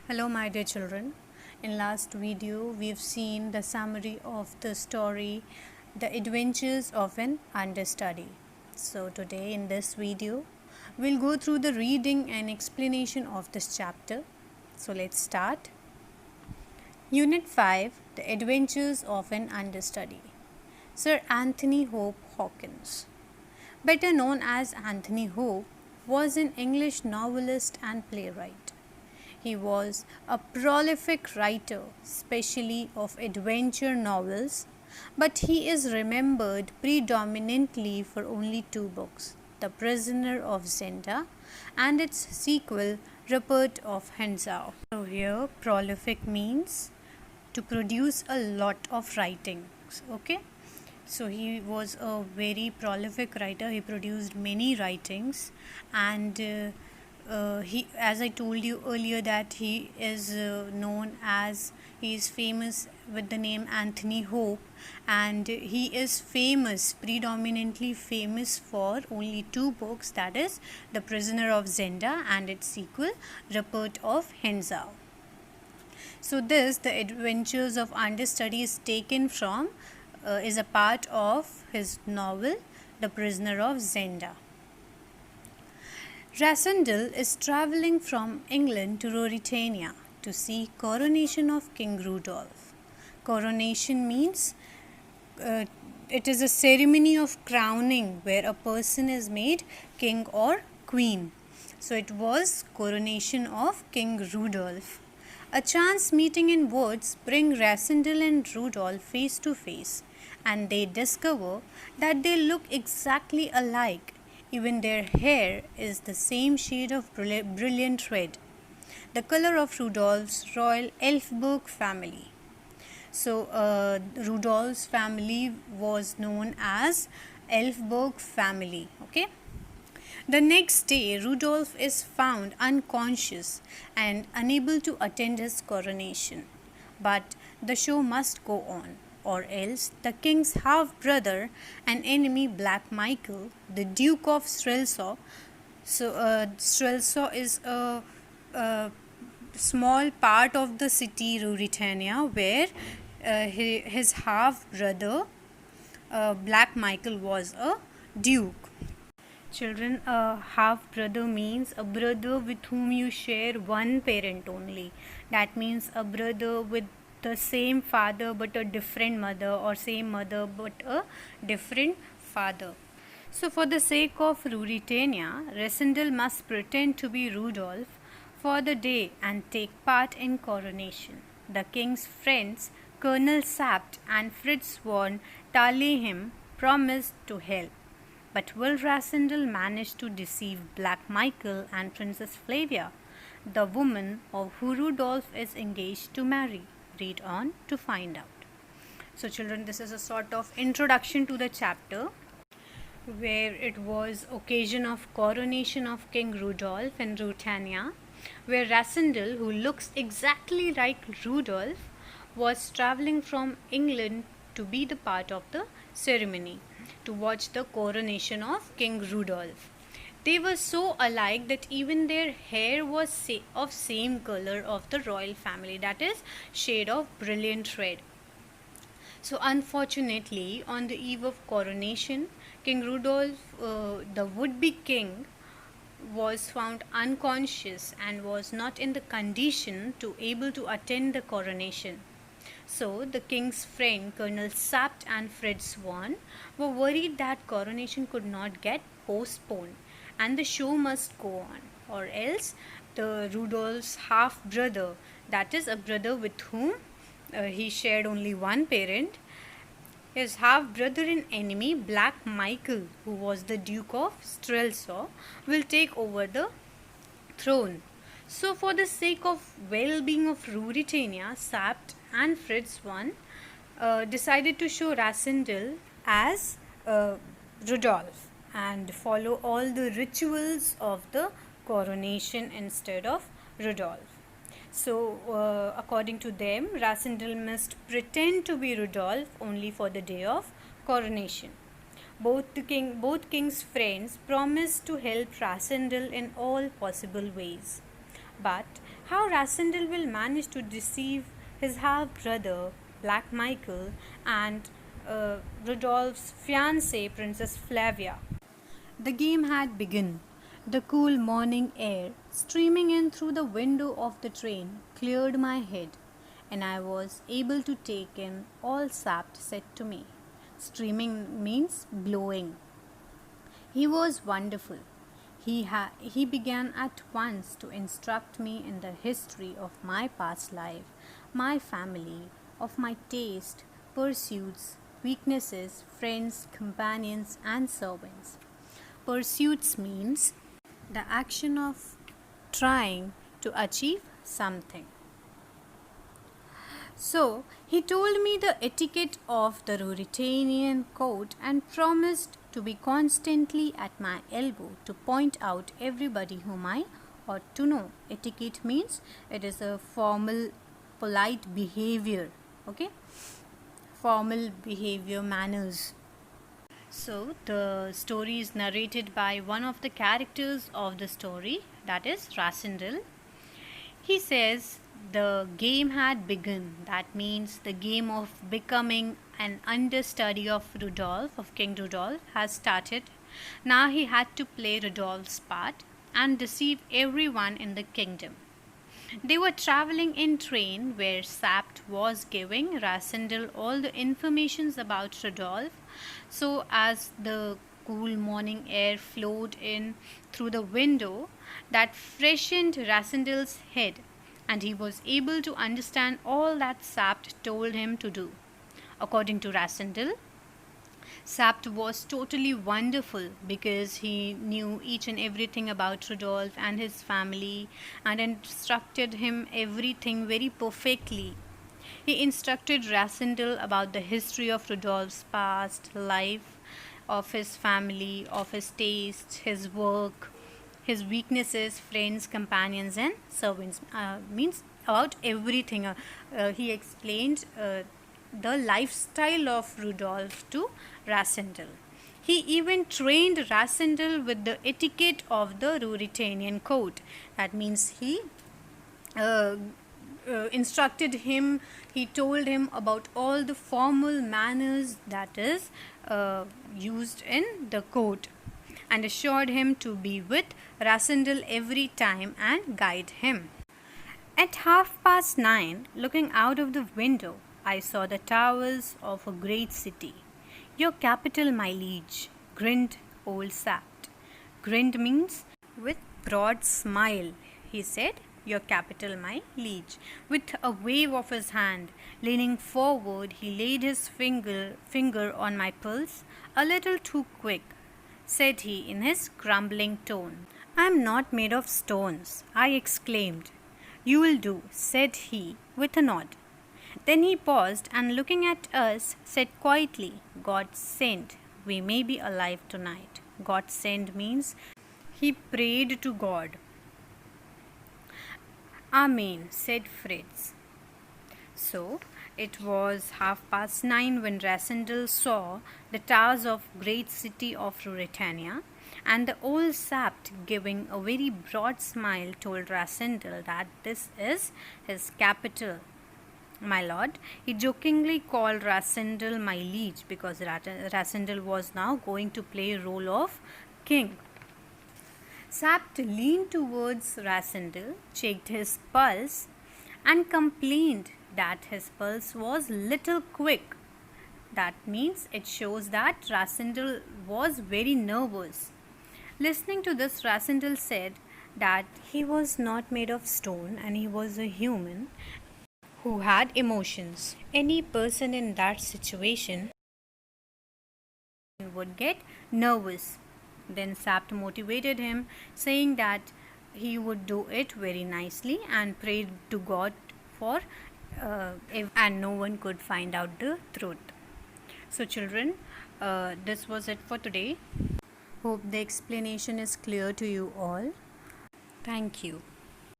Hello my dear children. In last video we've seen the summary of the story The Adventures of an Understudy. So today in this video we'll go through the reading and explanation of this chapter. So let's start. Unit 5 The Adventures of an Understudy. Sir Anthony Hope Hawkins, better known as Anthony Hope, was an English novelist and playwright. He was a prolific writer, especially of adventure novels, but he is remembered predominantly for only two books, The Prisoner of Zenda and its sequel, Report of Hensau. So here prolific means to produce a lot of writings, okay? So he was a very prolific writer. He produced many writings, and he, as I told you earlier, that he is known as, he is famous with the name Anthony Hope, and he is famous, predominantly famous for only two books, that is The Prisoner of Zenda and its sequel, Report of Hensau. So this, The Adventures of Understudy, is taken from is a part of his novel The Prisoner of Zenda. Rassendyll is travelling from England to Ruritania to see coronation of King Rudolph. Coronation means it is a ceremony of crowning where a person is made king or queen. So it was coronation of King Rudolph. A chance meeting in woods bring Rassendyll and Rudolph face to face, and they discover that they look exactly alike. Even their hair is the same shade of brilliant red, the color of Rudolph's royal Elfberg family. So Rudolph's family was known as Elfberg family. Okay. The next day, Rudolph is found unconscious and unable to attend his coronation. But the show must go on, or else the king's half-brother and enemy Black Michael, the Duke of Strelsaw. So Strelsaw is a small part of the city Ruritania where his half-brother Black Michael was a duke. Children, a half brother means a brother with whom you share one parent only. That means a brother with the same father but a different mother, or same mother but a different father. So for the sake of Ruritania, Rassendyll must pretend to be Rudolph for the day and take part in coronation. The king's friends, Colonel Sapt and Fritz von Tarleheim, promised to help. But will Rassendyll manage to deceive Black Michael and Princess Flavia, the woman of who Rudolph is engaged to marry? Read on to find out. So children, this is a sort of introduction to the chapter where it was occasion of coronation of King Rudolph in Ruritania, where Rassendyll, who looks exactly like Rudolph, was travelling from England to be the part of the ceremony, to watch the coronation of King Rudolph. They were so alike that even their hair was of same color of the royal family, that is shade of brilliant red. So unfortunately, on the eve of coronation, King Rudolph, the would-be king, was found unconscious and was not in the condition to able to attend the coronation. So the king's friend Colonel Sapt and Fritz von were worried that coronation could not get postponed and the show must go on, or else the Rudolph's half brother, that is a brother with whom he shared only one parent, his half brother and enemy Black Michael, who was the Duke of Strelsaw, will take over the throne. So for the sake of well-being of Ruritania, Sapt and Fritz von decided to show Rassendyll as Rudolph and follow all the rituals of the coronation instead of Rudolph. So according to them, Rassendyll must pretend to be Rudolph only for the day of coronation. Both king's friends promised to help Rassendyll in all possible ways. But How Rasindel will manage to deceive his half brother, Black Michael, and Rudolph's fiancée, Princess Flavia. The game had begun. The cool morning air streaming in through the window of the train cleared my head, and I was able to take in all Sapt said to me. Streaming means blowing. He was wonderful. He began at once to instruct me in the history of my past life, my family, of my taste, pursuits, weaknesses, friends, companions, and servants. Pursuits means the action of trying to achieve something. So he told me the etiquette of the Ruritanian court and promised to be constantly at my elbow to point out everybody whom I ought to know. Etiquette means it is a formal, polite behavior. Okay? Formal behavior, manners. So the story is narrated by one of the characters of the story, that is Rasindel. He says the game had begun. That means the game of becoming an understudy of Rudolph, of King Rudolph, has started. Now he had to play Rudolph's part and deceive everyone in the kingdom. They were traveling in train where Sapt was giving Rasindel all the informations about Rudolph. So as the cool morning air flowed in through the window, that freshened Rasindel's head, and he was able to understand all that Sapt told him to do. According to Rasindel, Sapt was totally wonderful because he knew each and everything about Rudolph and his family and instructed him everything very perfectly. He instructed Rasindel about the history of Rudolph's past life, of his family, of his tastes, his work, his weaknesses, friends, companions, and servants. Means about everything. He explained the lifestyle of Rudolph to Rasindel. He even trained Rasindel with the etiquette of the Ruritanian court. That means he instructed him, he told him about all the formal manners that is used in the court, and assured him to be with Rasindel every time and guide him. At 9:30, looking out of the window, I saw the towers of a great city. Your capital, my liege, grinned old Sapt. Grinned means with broad smile, he said, your capital, my liege. With a wave of his hand, leaning forward, he laid his finger on my pulse. A little too quick, said he in his grumbling tone. I am not made of stones, I exclaimed. You will do, said he with a nod. Then he paused and looking at us said quietly, God send we may be alive tonight. God send means he prayed to God. Amen, said Fritz. So it was 9:30 when Rasindel saw the towers of great city of Ruritania, and the old Sapt, giving a very broad smile, told Rasindel that this is his capital. My lord, he jokingly called Rasindel my liege because Rasindel was now going to play a role of king. Sapt leaned towards Rasindel, checked his pulse, and complained that his pulse was little quick. That means it shows that Rasindel was very nervous. Listening to this, Rasindel said that he was not made of stone and he was a human who had emotions. Any person in that situation would get nervous. Then Sapt motivated him, saying that he would do it very nicely and prayed to God for and no one could find out the truth. So children, this was it for today. Hope the explanation is clear to you all. Thank you.